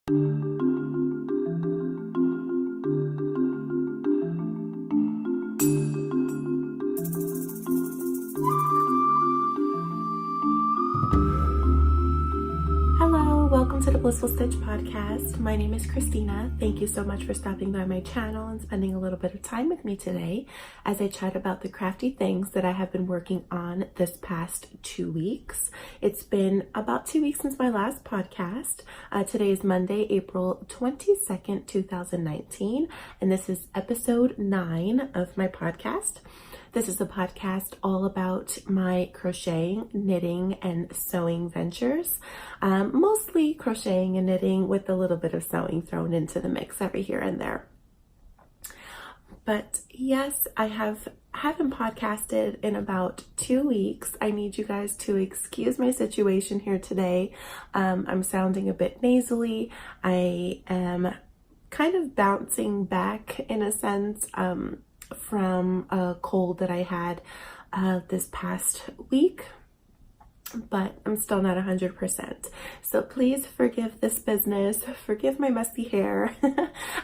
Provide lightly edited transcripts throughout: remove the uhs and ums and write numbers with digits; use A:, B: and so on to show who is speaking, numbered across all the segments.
A: Hello, welcome to the Blissful Stitch podcast. My name is Christina. Thank you so much for stopping by my channel and spending a little bit of time with me today as I chat about the crafty things that I have been working on this past 2 weeks. It's been about 2 weeks since my last podcast. Today is Monday, April 22nd, 2019, and this is episode 9 of my podcast. This is a podcast all about my crocheting, knitting, and sewing ventures. Mostly crocheting and knitting with a little bit of sewing thrown into the mix every here and there. But yes, I haven't podcasted in about 2 weeks. I need you guys to excuse my situation here today. I'm sounding a bit nasally. I am kind of bouncing back in a sense from a cold that I had this past week, but I'm still not 100%. So please forgive this business, forgive my messy hair.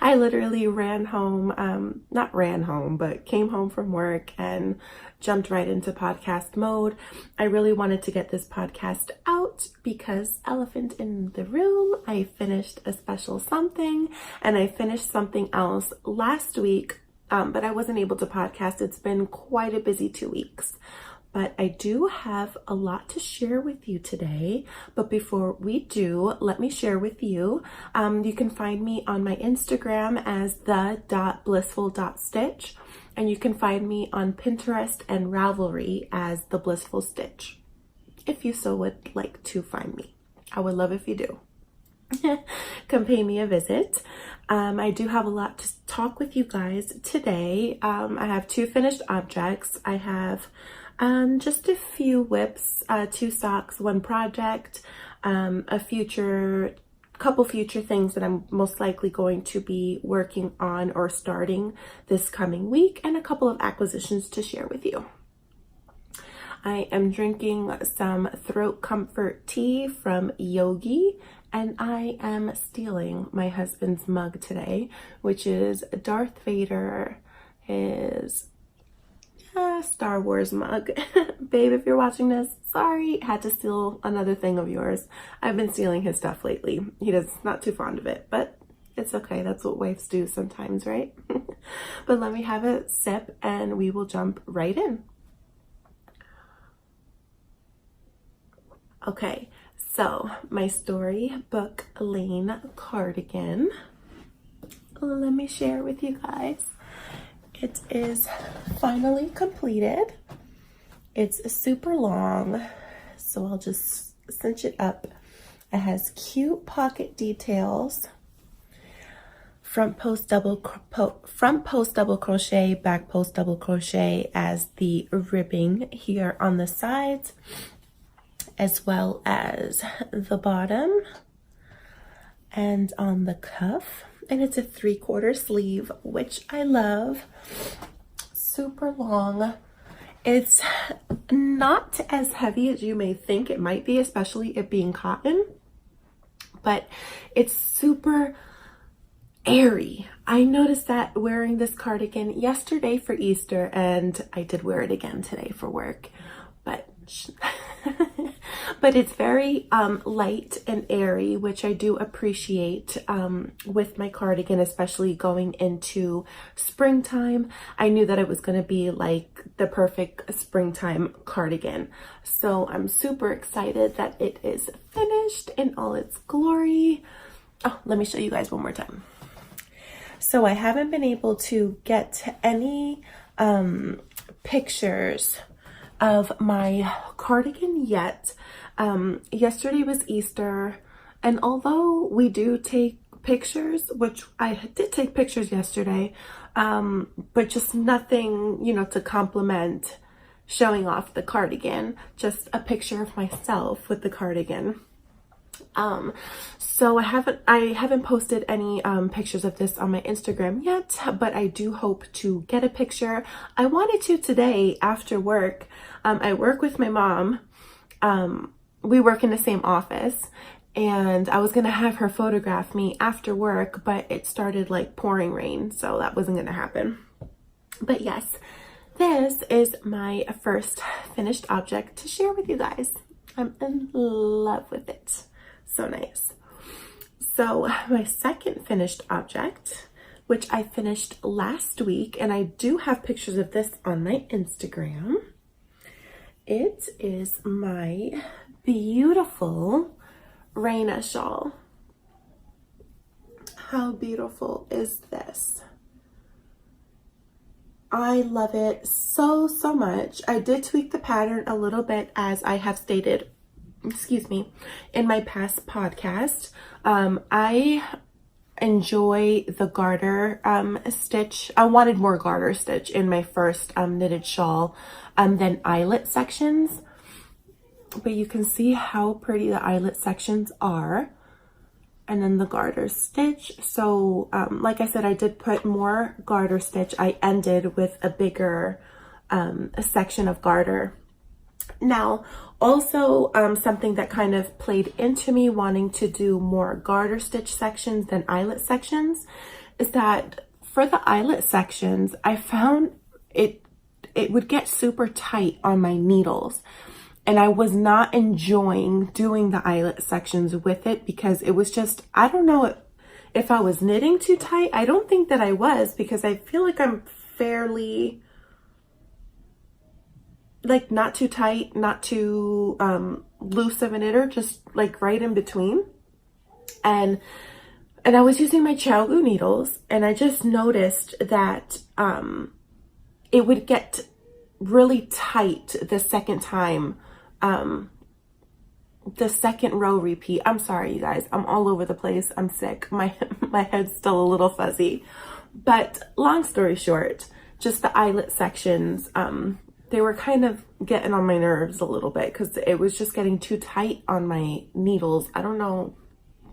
A: I literally ran home, not ran home, but came home from work and jumped right into podcast mode. I really wanted to get this podcast out because elephant in the room, I finished a special something and I finished something else last week. But I wasn't able to podcast. It's been quite a busy 2 weeks, but I do have a lot to share with you today. But before we do, let me share with you, you can find me on my Instagram as the.blissful.stitch, and you can find me on Pinterest and Ravelry as the Blissful Stitch, if you so would like to find me. I would love if you do. Come pay me a visit. I do have a lot to talk with you guys today. I have 2 finished objects. I have just a few whips, 2 socks, 1 project, couple future things that I'm most likely going to be working on or starting this coming week, and a couple of acquisitions to share with you. I am drinking some throat comfort tea from Yogi, and I am stealing my husband's mug today, which is Darth Vader, his Star Wars mug. Babe, if you're watching this, sorry, had to steal another thing of yours. I've been stealing his stuff lately. He's not too fond of it, but it's okay. That's what wives do sometimes, right? But let me have a sip and we will jump right in. Okay, so my storybook lane cardigan, let me share with you guys. It is finally completed. It's super long, so I'll just cinch it up. It has cute pocket details, front post double crochet, back post double crochet as the ribbing here on the sides, as well as the bottom and on the cuff. And it's a 3/4 sleeve, which I love. Super long. It's not as heavy as you may think it might be, especially it being cotton, but it's super airy. I noticed that wearing this cardigan yesterday for Easter, and I did wear it again today for work, but but it's very light and airy, which I do appreciate with my cardigan, especially going into springtime. I knew that it was going to be like the perfect springtime cardigan, so I'm super excited that it is finished in all its glory. Oh, let me show you guys one more time. So I haven't been able to get any pictures of my cardigan yet. Yesterday was Easter, and although we do take pictures, which I did take pictures yesterday, but just nothing, to compliment showing off the cardigan, just a picture of myself with the cardigan. So I haven't posted any pictures of this on my Instagram yet, but I do hope to get a picture. I wanted to today after work. I work with my mom. We work in the same office, and I was gonna have her photograph me after work, but it started like pouring rain, so that wasn't gonna happen. But yes, this is my first finished object to share with you guys. I'm in love with it. So nice. So my second finished object, which I finished last week, and I do have pictures of this on my Instagram. It is my beautiful Raina shawl. How beautiful is this? I love it so much. I did tweak the pattern a little bit, as I have stated, excuse me, in my past podcast. I enjoy the garter stitch. I wanted more garter stitch in my first knitted shawl than eyelet sections. But you can see how pretty the eyelet sections are. And then the garter stitch. So like I said, I did put more garter stitch. I ended with a bigger section of garter. Now, also something that kind of played into me wanting to do more garter stitch sections than eyelet sections is that for the eyelet sections, I found it would get super tight on my needles. And I was not enjoying doing the eyelet sections with it because it was just, I don't know if I was knitting too tight. I don't think that I was, because I feel like I'm fairly, like, not too tight, not too loose of a knitter, just like right in between. And I was using my chow glue needles, and I just noticed that it would get really tight the second time. The second row repeat. I'm sorry, you guys. I'm all over the place. I'm sick. My head's still a little fuzzy. But long story short, just the eyelet sections, they were kind of getting on my nerves a little bit because it was just getting too tight on my needles. I don't know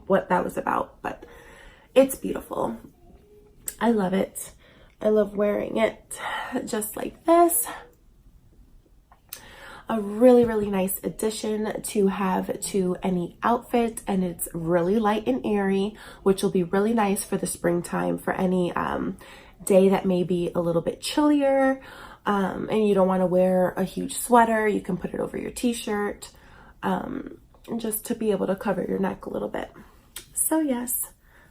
A: what that was about, but it's beautiful. I love it. I love wearing it just like this. A really nice addition to have to any outfit, and it's really light and airy, which will be really nice for the springtime, for any day that may be a little bit chillier and you don't want to wear a huge sweater. You can put it over your t-shirt just to be able to cover your neck a little bit. So yes,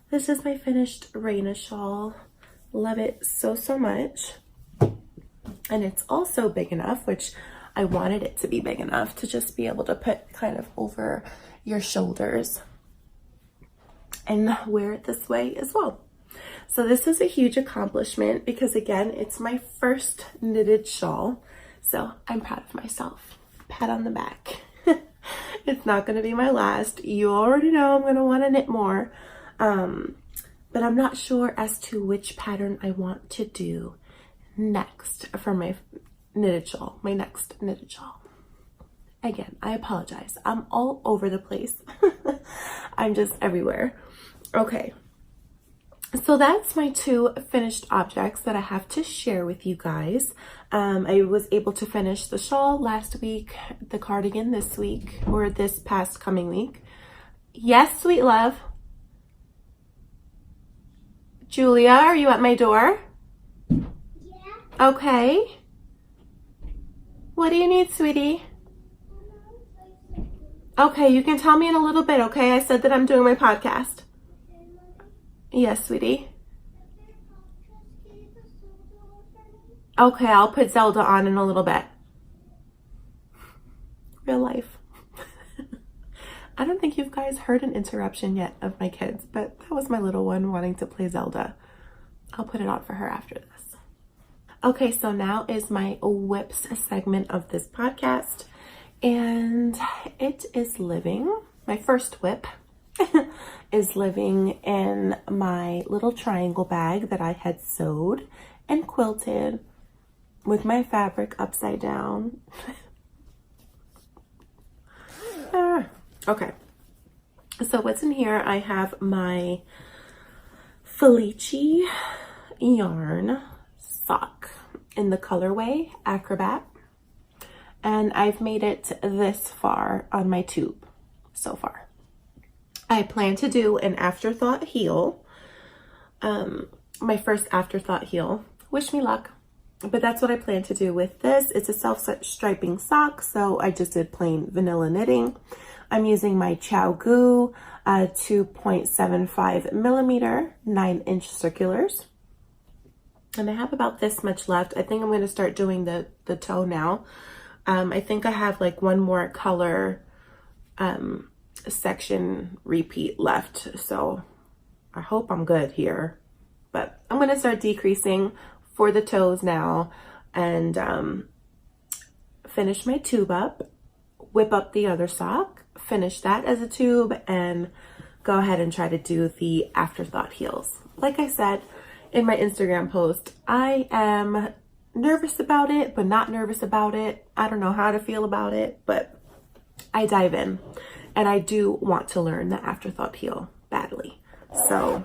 A: this is my finished Raina shawl. Love it so much. And it's also big enough, which I wanted it to be big enough to just be able to put kind of over your shoulders and wear it this way as well. So this is a huge accomplishment because, again, it's my first knitted shawl. So I'm proud of myself. Pat on the back. It's not going to be my last. You already know I'm going to want to knit more. But I'm not sure as to which pattern I want to do next for my knitted shawl, my next knitted shawl. Again, I apologize. I'm all over the place. I'm just everywhere. Okay. So that's my two finished objects that I have to share with you guys. I was able to finish the shawl last week, the cardigan this week, or this past coming week. Yes, sweet love. Julia, are you at my door?
B: Yeah.
A: Okay. What do you need, sweetie? Okay, you can tell me in a little bit, okay? I said that I'm doing my podcast. Yes, sweetie. Okay, I'll put Zelda on in a little bit. Real life. I don't think you guys heard an interruption yet of my kids, but that was my little one wanting to play Zelda. I'll put it on for her after this. Okay, so now is my whips segment of this podcast, and it is living, my first whip is living in my little triangle bag that I had sewed and quilted with my fabric upside down. Okay, so what's in here? I have my Felici yarn sock in the colorway Acrobat, and I've made it this far on my tube so far. I plan to do an afterthought heel. My first afterthought heel. Wish me luck. But that's what I plan to do with this. It's a self-striping sock, so I just did plain vanilla knitting. I'm using my Chow Goo 2.75 millimeter 9-inch circulars. And I have about this much left. I think I'm going to start doing the toe now. I think I have like one more color section repeat left, so I hope I'm good here. But I'm going to start decreasing for the toes now and finish my tube up, whip up the other sock, finish that as a tube, and go ahead and try to do the afterthought heels. Like I said in my Instagram post, I am nervous about it, but not nervous about it. I don't know how to feel about it, but I dive in. And I do want to learn the afterthought heel badly. So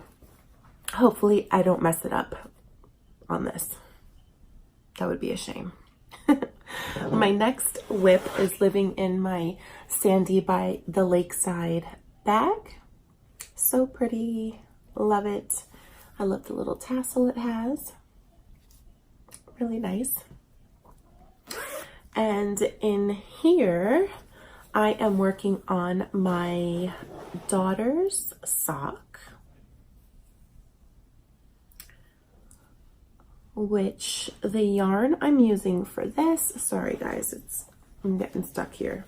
A: hopefully I don't mess it up on this. That would be a shame. My next whip is living in my Sandy by the Lakeside bag. So pretty. Love it. I love the little tassel it has. Really nice. And in here, I am working on my daughter's sock, which the yarn I'm using for this, sorry guys, I'm getting stuck here,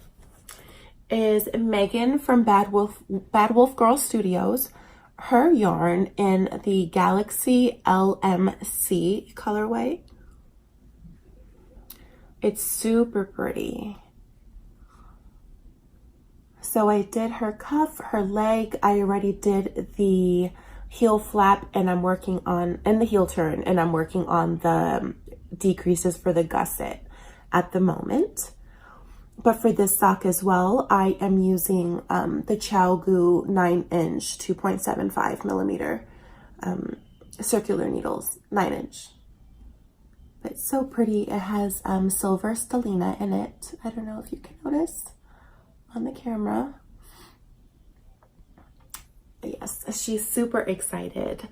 A: is Megan from Bad Wolf Girl Studios. Her yarn in the Galaxy LMC colorway. It's super pretty. So I did her cuff, her leg. I already did the heel flap, and I'm working on, and the heel turn, and I'm working on the decreases for the gusset at the moment. But for this sock as well, I am using the Chow Goo 9-inch 2.75 millimeter circular needles, 9-inch. But it's so pretty. It has silver stellina in it. I don't know if you can notice on the camera. Yes, she's super excited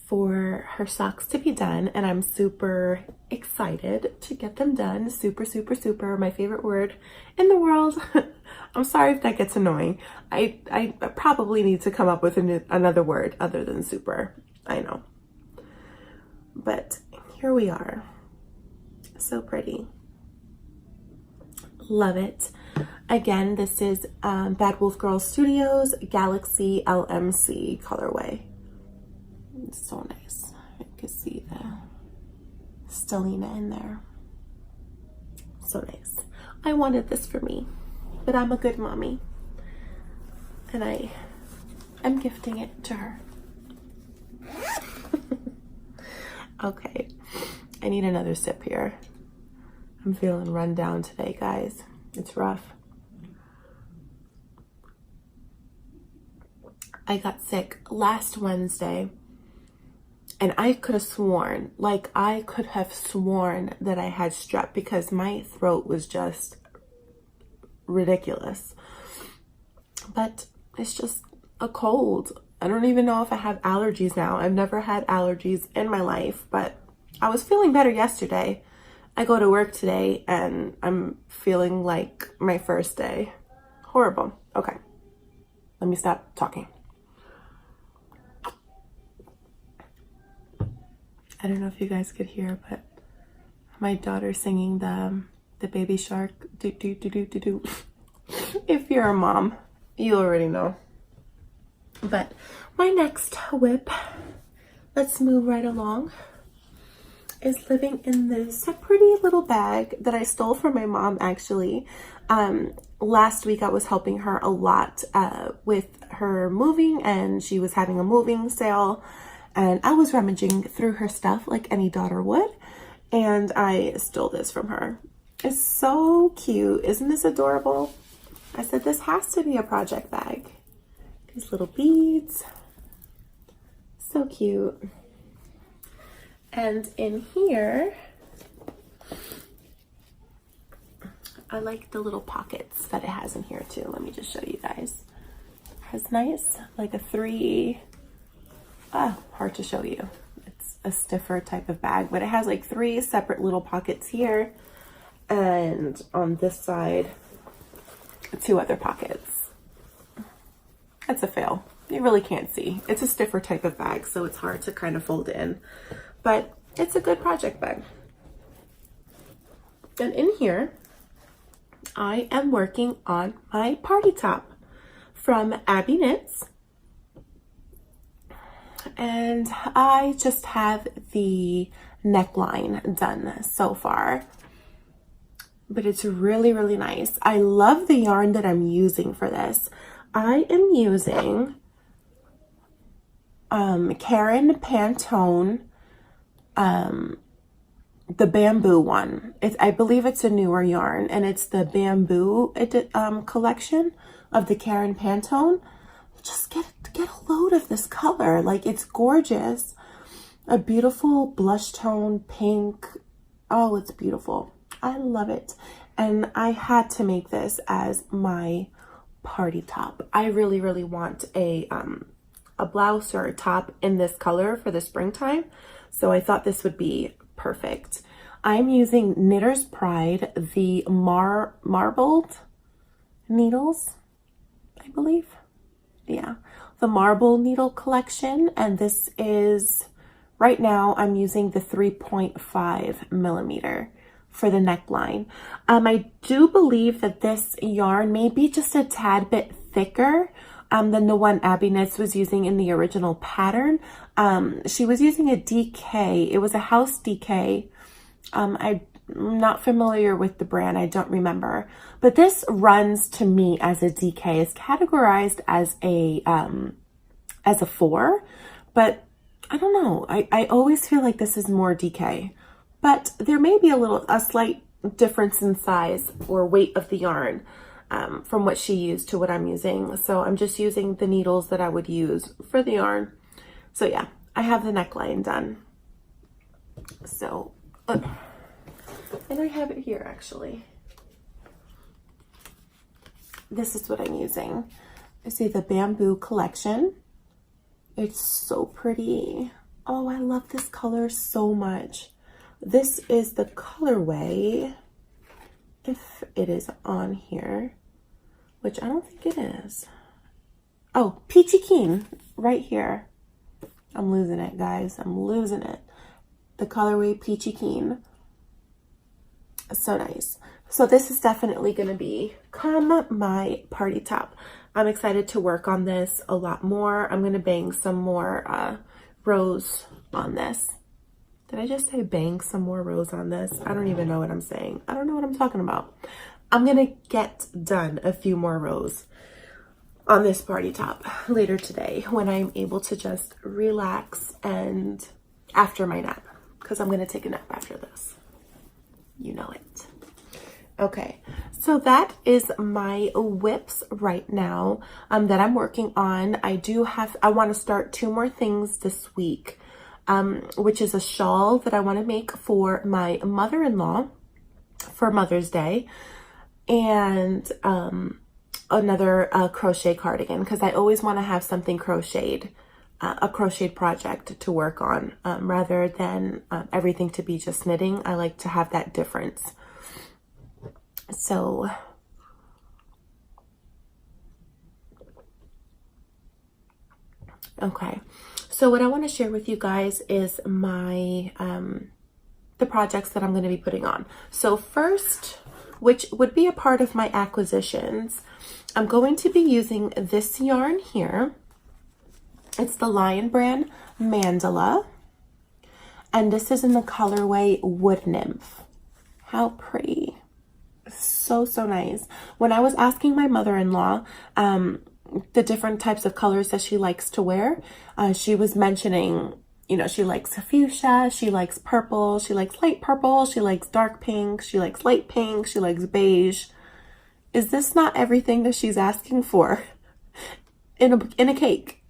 A: for her socks to be done, and I'm super excited to get them done. Super, super, super, my favorite word in the world. I'm sorry if that gets annoying. I probably need to come up with another word other than super. I know. But here we are. So pretty. Love it. Again, this is Bad Wolf Girl Studios Galaxy LMC colorway. It's so nice. You can see the stellina in there. So nice. I wanted this for me, but I'm a good mommy, and I am gifting it to her. Okay, I need another sip here. I'm feeling run down today, guys. It's rough. I got sick last Wednesday, and I could have sworn, that I had strep because my throat was just ridiculous. But it's just a cold. I don't even know if I have allergies now. I've never had allergies in my life, but I was feeling better yesterday. I go to work today and I'm feeling like my first day. Horrible. Okay, let me stop talking. I don't know if you guys could hear, but my daughter's singing the Baby Shark do do do do do do. If you're a mom, you already know. But my next whip, let's move right along, is living in this pretty little bag that I stole from my mom, actually. Last week I was helping her a lot with her moving, and she was having a moving sale, and I was rummaging through her stuff like any daughter would, and I stole this from her. It's so cute. Isn't this adorable? I said this has to be a project bag. These little beads. So cute. And in here, I like the little pockets that it has in here too. Let me just show you guys. has nice, like a three, hard to show you. It's a stiffer type of bag, but it has like 3 separate little pockets here. And on this side, 2 other pockets. That's a fail. You really can't see. It's a stiffer type of bag, so it's hard to kind of fold in. But it's a good project bag. And in here, I am working on my party top from Abby Knits. And I just have the neckline done so far. But it's really, really nice. I love the yarn that I'm using for this. I am using Karen Pantone, the bamboo one. I believe it's a newer yarn, and it's the bamboo collection of the Karen Pantone. Just get a load of this color. Like, it's gorgeous. A beautiful blush tone pink. Oh, it's beautiful. I love it. And I had to make this as my party top. I really, really want a blouse or a top in this color for the springtime. So I thought this would be perfect. I'm using Knitter's Pride, the marbled needles, I believe. Yeah, the marble needle collection. And this is, right now I'm using the 3.5 millimeter for the neckline. I do believe that this yarn may be just a tad bit thicker than the one Abby Knits was using in the original pattern. She was using a DK. It was a house DK. I'm not familiar with the brand. I don't remember. But this runs to me as a DK. It's categorized as a 4, but I don't know. I always feel like this is more DK. But there may be a slight difference in size or weight of the yarn from what she used to what I'm using. So I'm just using the needles that I would use for the yarn. So yeah, I have the neckline done. So, and I have it here actually. This is what I'm using. I see the bamboo collection. It's so pretty. Oh, I love this color so much. This is the colorway, if it is on here, which I don't think it is. Oh, Peachy Keen, right here. I'm losing it, guys. I'm losing it. The colorway Peachy Keen. So nice. So this is definitely going to become my party top. I'm excited to work on this a lot more. I'm going to bang some more rows on this. Did I just say bang some more rows on this? I don't even know what I'm saying. I don't know what I'm talking about. I'm going to get done a few more rows on this party top later today when I'm able to just relax and after my nap, because I'm going to take a nap after this. You know it. Okay, so that is my whips right now that I'm working on. I want to start 2 more things this week. Which is a shawl that I want to make for my mother-in-law for Mother's Day, and another crochet cardigan, because I always want to have something crocheted, a crocheted project to work on, rather than everything to be just knitting. I like to have that difference. So okay. So what I want to share with you guys is my the projects that I'm going to be putting on. So first, which would be a part of my acquisitions, I'm going to be using this yarn here. It's the Lion brand Mandala, and this is in the colorway Wood Nymph. How pretty. So nice. When I was asking my mother-in-law the different types of colors that she likes to wear, she was mentioning, you know, she likes fuchsia, she likes purple, she likes light purple, she likes dark pink, she likes light pink, she likes beige. Is this not everything that she's asking for in a cake?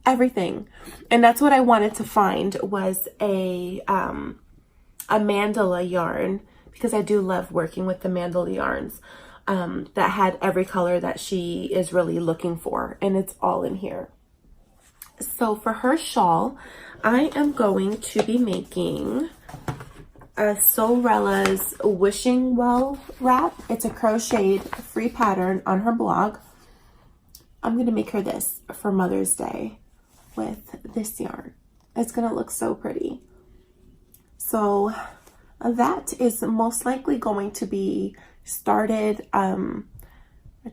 A: Everything. And that's what I wanted to find, was a mandala yarn, because I do love working with the mandala yarns. that had every color that she is really looking for, and it's all in here. So for her shawl, I am going to be making a Sorella's Wishing Well wrap. It's a crocheted free pattern on her blog. I'm going to make her this for Mother's Day with this yarn. It's going to look so pretty. So that is most likely going to be started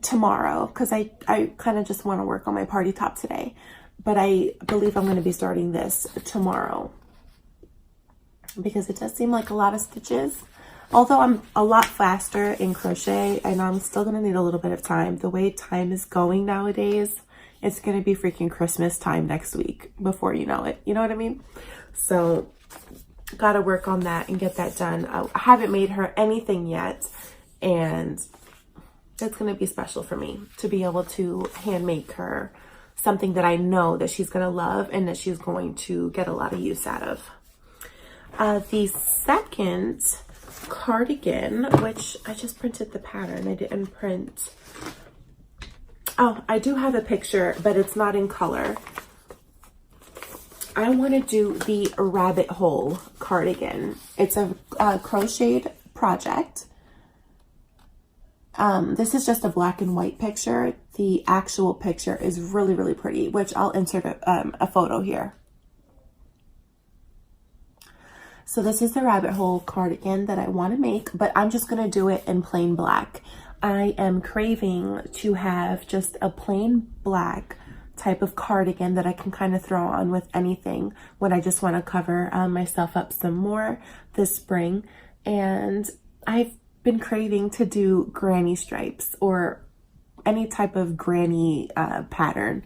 A: tomorrow, because I kind of just want to work on my party top today, but I believe I'm going to be starting this tomorrow because it does seem like a lot of stitches, although I'm a lot faster in crochet, and I'm still going to need a little bit of time. The way time is going nowadays, it's going to be freaking Christmas time next week before you know it, you know what I mean? So gotta work on that and get that done. I haven't made her anything yet, and it's going to be special for me to be able to hand make her something that I know that she's going to love and that she's going to get a lot of use out of. The second cardigan, which I just printed the pattern, I didn't print. Oh, I do have a picture, but it's not in color. I want to do the rabbit hole cardigan. It's a crocheted project. This is just a black and white picture. The actual picture is really, really pretty, which I'll insert a photo here. So this is the rabbit hole cardigan that I want to make, but I'm just going to do it in plain black. I am craving to have just a plain black type of cardigan that I can kind of throw on with anything when I just want to cover myself up some more this spring. And I've been craving to do granny stripes or any type of granny pattern.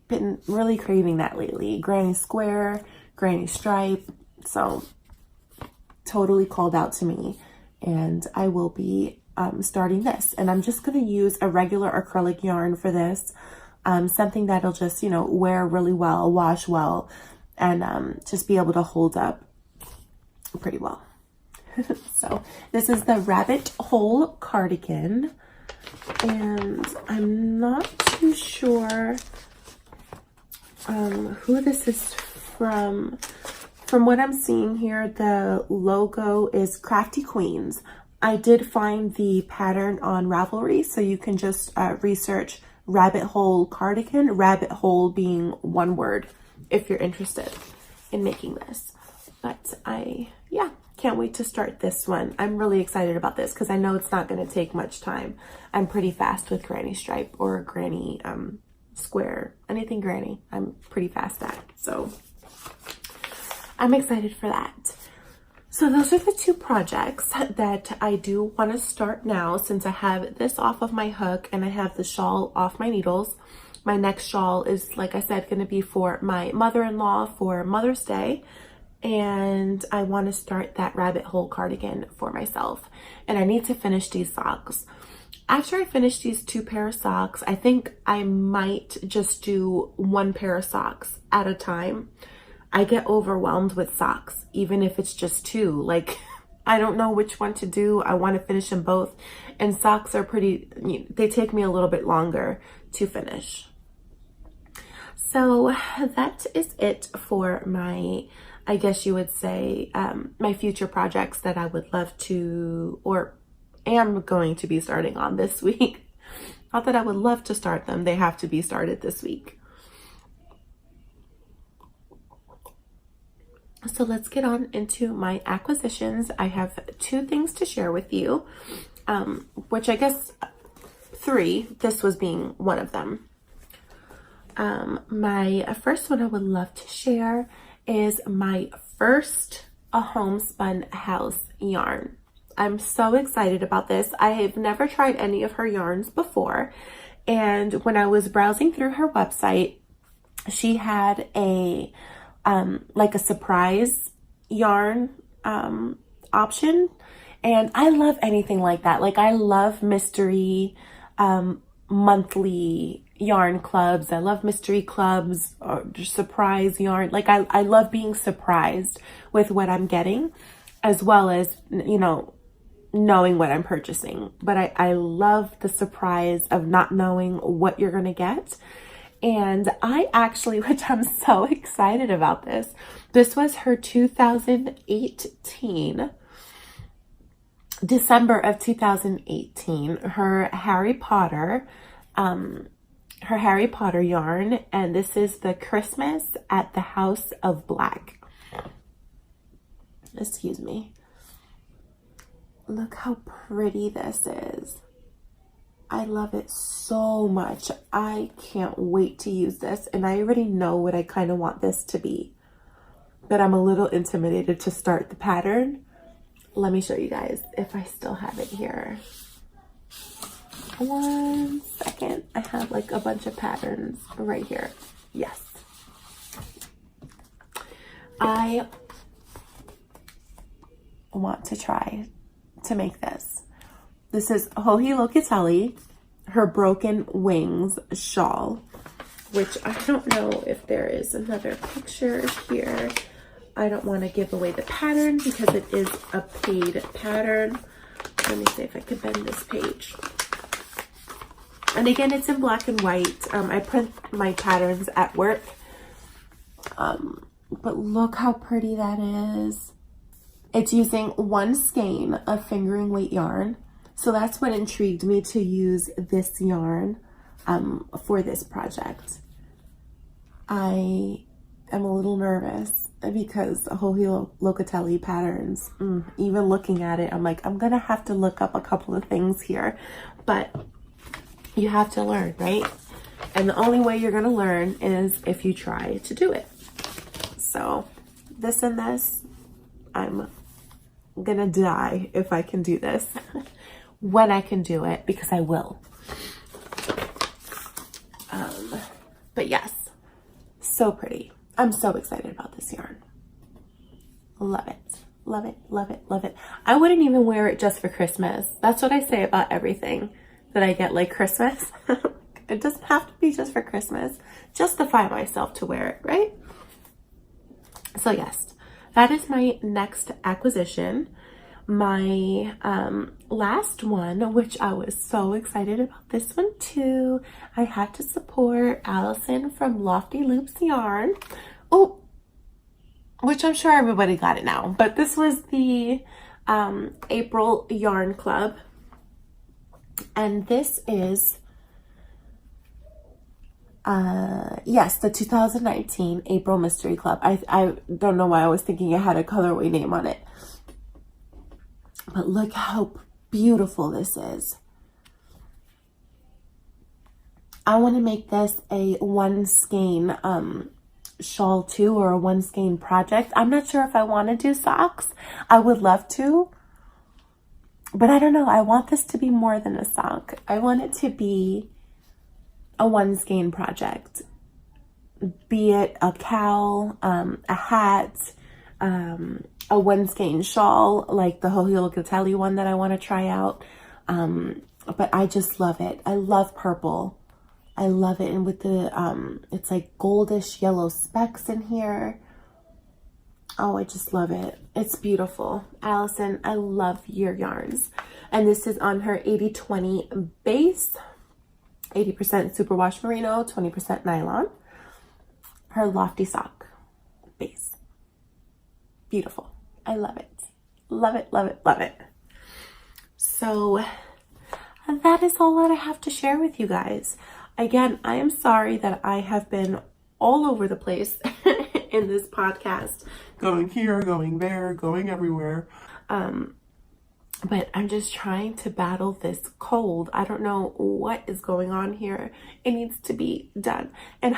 A: Been really craving that lately. Granny square, granny stripe. So totally called out to me, and I will be starting this. And I'm just going to use a regular acrylic yarn for this. Something that'll just, you know, wear really well, wash well, and just be able to hold up pretty well. So this is the rabbit hole cardigan, and I'm not too sure who this is from. From what I'm seeing here, the logo is Crafty Queens. I did find the pattern on Ravelry, so you can just research rabbit hole cardigan, rabbit hole being one word, if you're interested in making this. But yeah, can't wait to start this one. I'm really excited about this because I know it's not going to take much time. I'm pretty fast with granny stripe or granny square, anything granny, I'm pretty fast at. So I'm excited for that. So those are the two projects that I do want to start now, since I have this off of my hook and I have the shawl off my needles. My next shawl is, like I said, going to be for my mother-in-law for Mother's Day. And I want to start that rabbit hole cardigan for myself. And I need to finish these socks. After I finish these 2 pair of socks, I think I might just do 1 pair of socks at a time. I get overwhelmed with socks, even if it's just 2. Like, I don't know which one to do. I want to finish them both. And socks are they take me a little bit longer to finish. So that is it for my, I guess you would say, my future projects that I would love to, or am going to be starting on this week. Not that I would love to start them. They have to be started this week. So let's get on into my acquisitions. I have 2 things to share with you, which I guess 3, this was being one of them. My first one I would love to share is my first homespun house yarn. I'm so excited about this. I have never tried any of her yarns before, and when I was browsing through her website, she had a like a surprise yarn option, and I love anything like that. Like, I love mystery monthly yarn clubs. I love mystery clubs or surprise yarn. Like, I love being surprised with what I'm getting, as well as, you know, knowing what I'm purchasing, but I love the surprise of not knowing what you're gonna get. And I actually, which I'm so excited about this was her 2018, December of 2018, her Harry Potter yarn, and this is the Christmas at the House of Black. Excuse me. Look how pretty this is. I love it so much. I can't wait to use this, and I already know what I kind of want this to be, but I'm a little intimidated to start the pattern. Let me show you guys if I still have it here. 1 second. I have like a bunch of patterns right here. Yes. I want to try to make this. This is Joji Locatelli, her Broken Wings shawl, which I don't know if there is another picture here. I don't want to give away the pattern because it is a paid pattern. Let me see if I could bend this page. And again, it's in black and white. I print my patterns at work. But look how pretty that is. It's using 1 skein of fingering weight yarn. So that's what intrigued me to use this yarn for this project. I am a little nervous because Joji Locatelli patterns, even looking at it, I'm like, I'm gonna have to look up a couple of things here, but you have to learn, right? And the only way you're gonna learn is if you try to do it. So this and this, I'm gonna die if I can do this. When I can do it, because I will. But yes, so pretty. I'm so excited about this yarn. Love it. Love it, love it, love it. I wouldn't even wear it just for Christmas. That's what I say about everything that I get like Christmas. It doesn't have to be just for Christmas. Justify myself to wear it, right? So yes, that is my next acquisition. My last one, which I was so excited about this one too. I had to support Allison from Lofty Loops Yarn. Oh, which I'm sure everybody got it now. But this was the April Yarn Club. And this is, yes, the 2019 April Mystery Club. I don't know why I was thinking it had a colorway name on it. But look how beautiful this is. I want to make this a 1 skein shawl too, or a 1 skein project. I'm not sure if I want to do socks. I would love to, but I don't know. I want this to be more than a sock. I want it to be a 1 skein project. Be it a cowl, a hat, a 1 skein shawl, like the Joji Locatelli one that I want to try out. But I just love it. I love purple. I love it. And with the, it's like goldish yellow specks in here. Oh, I just love it. It's beautiful. Allison, I love your yarns. And this is on her 80-20 base. 80% superwash merino, 20% nylon. Her lofty sock base. Beautiful. I love it. Love it, love it, love it. So that is all that I have to share with you guys. Again, I am sorry that I have been all over the place in this podcast. Going here, going there, going everywhere. But I'm just trying to battle this cold. I don't know what is going on here. It needs to be done. And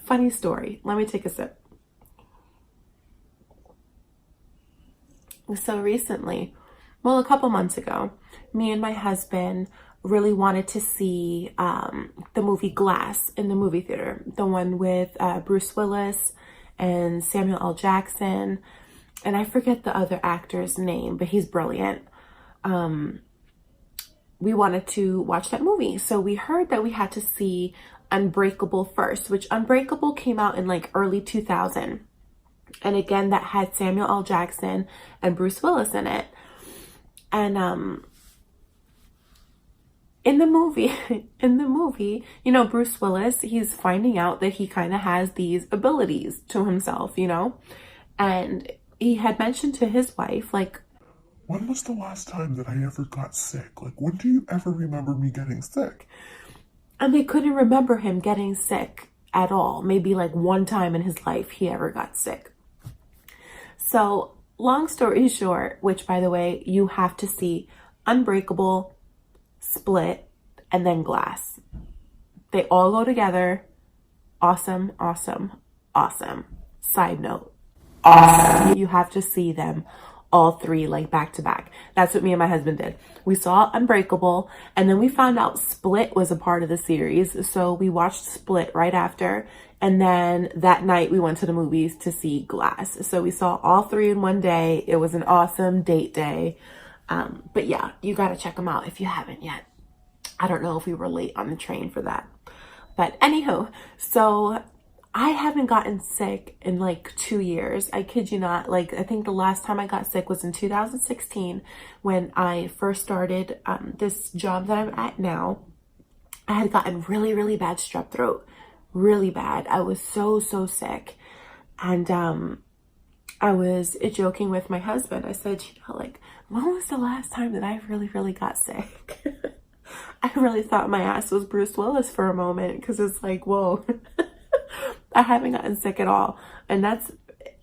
A: funny story. Let me take a sip. So recently, well, a couple months ago, me and my husband really wanted to see the movie Glass in the movie theater. The one with Bruce Willis and Samuel L. Jackson. And I forget the other actor's name, but he's brilliant. We wanted to watch that movie. So we heard that we had to see Unbreakable first, which Unbreakable came out in like early 2000. And again, that had Samuel L. Jackson and Bruce Willis in it. And in the movie, you know, Bruce Willis, he's finding out that he kind of has these abilities to himself, you know? And he had mentioned to his wife, like,
B: when was the last time that I ever got sick? Like, when do you ever remember me getting sick?
A: And they couldn't remember him getting sick at all. Maybe like one time in his life he ever got sick. So, long story short, which by the way, you have to see Unbreakable, Split, and then Glass. They all go together. Awesome, awesome, awesome. Side note, awesome. You have to see them all three, like back to back. That's what me and my husband did. We saw Unbreakable, and then we found out Split was a part of the series. So we watched Split right after. And then that night we went to the movies to see Glass. So we saw all three in one day. It was an awesome date day. But yeah, you got to check them out if you haven't yet. I don't know if we were late on the train for that. But anywho, so I haven't gotten sick in like 2 years. I kid you not. Like, I think the last time I got sick was in 2016 when I first started this job that I'm at now. I had gotten really, really bad strep throat. Really bad. I was so sick. And I was joking with my husband. I said, you know, like, when was the last time that I really, really got sick? I really thought my ass was Bruce Willis for a moment, because it's like, whoa. I haven't gotten sick at all. And that's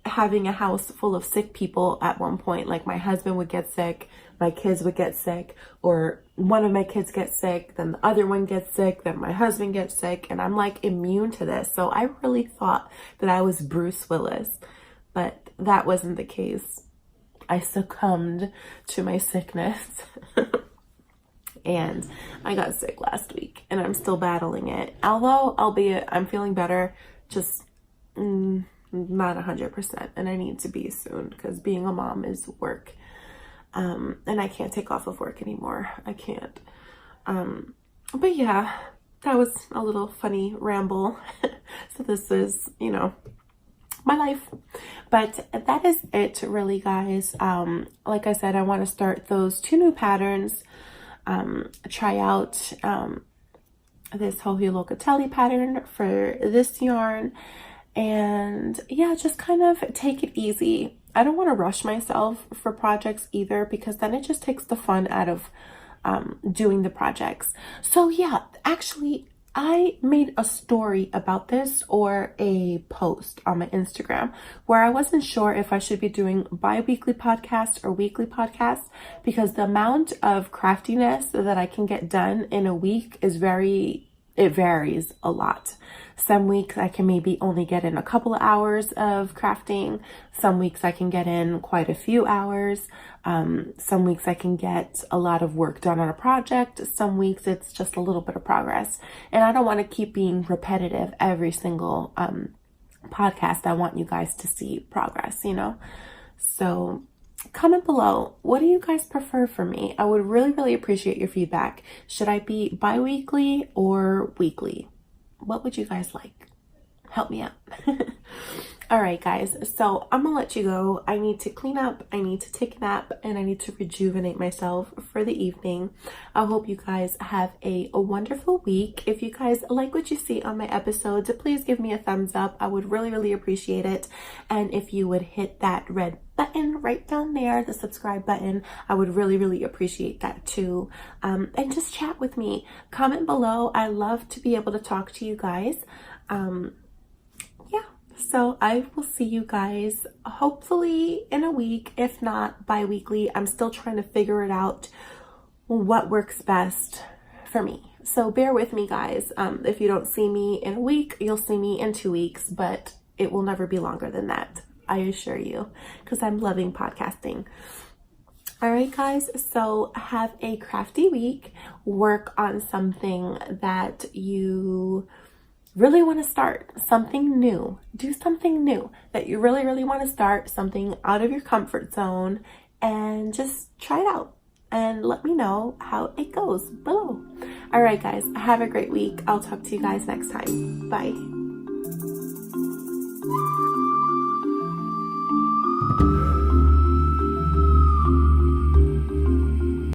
A: having a house full of sick people at one point. Like, my husband would get sick, my kids would get sick, or one of my kids gets sick, then the other one gets sick, then my husband gets sick, and I'm like immune to this. So I really thought that I was Bruce Willis, but that wasn't the case. I succumbed to my sickness. And I got sick last week, and I'm still battling it. Although, albeit, I'm feeling better, just not 100%. And I need to be soon, because being a mom is work. And I can't take off of work anymore. I can't. But yeah, that was a little funny ramble. So this is, you know, my life. But that is it, really, guys. Like I said, I want to start those 2 new patterns. Try out this Hohi Locatelli pattern for this yarn, and yeah, just kind of take it easy. I don't want to rush myself for projects either, because then it just takes the fun out of doing the projects. So yeah, actually I made a story about this, or a post on my Instagram, where I wasn't sure if I should be doing bi-weekly podcasts or weekly podcasts, because the amount of craftiness that I can get done in a week is it varies a lot. Some weeks I can maybe only get in a couple of hours of crafting. Some weeks I can get in quite a few hours. Some weeks I can get a lot of work done on a project. Some weeks it's just a little bit of progress. And I don't want to keep being repetitive every single podcast. I want you guys to see progress, you know? So comment below, what do you guys prefer from me? I would really, really appreciate your feedback. Should I be bi-weekly or weekly? What would you guys like? Help me out. All right, guys. So I'm gonna let you go. I need to clean up, I need to take a nap, and I need to rejuvenate myself for the evening. I hope you guys have a wonderful week. If you guys like what you see on my episodes, please give me a thumbs up. I would really, really appreciate it. And if you would hit that red button right down there, the subscribe button, I would really, really appreciate that too. And just chat with me. Comment below. I love to be able to talk to you guys. So I will see you guys hopefully in a week, if not bi-weekly. I'm still trying to figure it out, what works best for me. So bear with me, guys. If you don't see me in a week, you'll see me in 2 weeks, but it will never be longer than that. I assure you, because I'm loving podcasting. All right, guys. So have a crafty week. Work on something that you really want to start, something new. Do something new that you really, really want to start, something out of your comfort zone, and just try it out and let me know how it goes below. All right, guys, have a great week. I'll talk to you guys next time. Bye.